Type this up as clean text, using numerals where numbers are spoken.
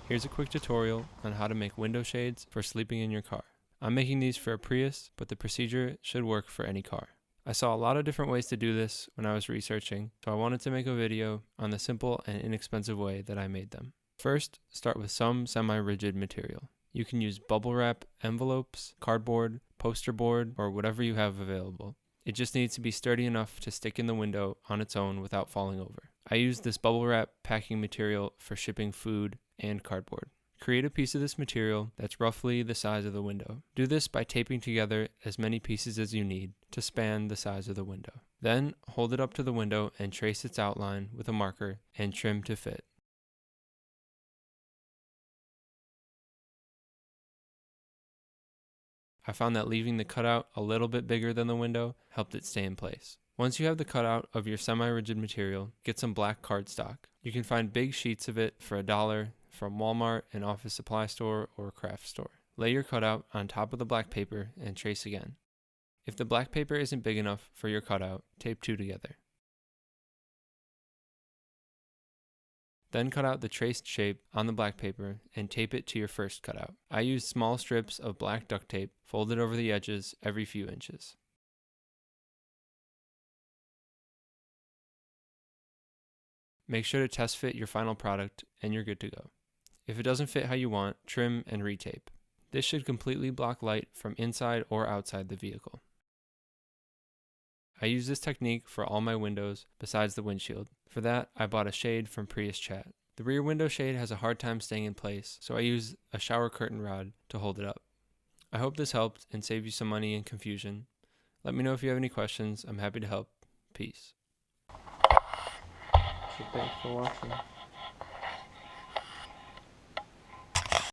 Here's a quick tutorial on how to make window shades for sleeping in your car. I'm making these for a Prius, but the procedure should work for any car. I saw a lot of different ways to do this when I was researching, so I wanted to make a video on the simple and inexpensive way that I made them. First, start with some semi-rigid material. You can use bubble wrap, envelopes, cardboard, poster board, or whatever you have available. It just needs to be sturdy enough to stick in the window on its own without falling over. I used this bubble wrap packing material for shipping food and cardboard. Create a piece of this material that's roughly the size of the window. Do this by taping together as many pieces as you need to span the size of the window. Then hold it up to the window and trace its outline with a marker and trim to fit. I found that leaving the cutout a little bit bigger than the window helped it stay in place. Once you have the cutout of your semi-rigid material, get some black cardstock. You can find big sheets of it for $1 from Walmart, an office supply store, or a craft store. Lay your cutout on top of the black paper and trace again. If the black paper isn't big enough for your cutout, tape two together. Then cut out the traced shape on the black paper and tape it to your first cutout. I used small strips of black duct tape folded over the edges every few inches. Make sure to test fit your final product and you're good to go. If it doesn't fit how you want, trim and retape. This should completely block light from inside or outside the vehicle. I use this technique for all my windows besides the windshield. For that, I bought a shade from Prius Chat. The rear window shade has a hard time staying in place, so I use a shower curtain rod to hold it up. I hope this helped and saved you some money and confusion. Let me know if you have any questions. I'm happy to help. Peace. So thanks for watching.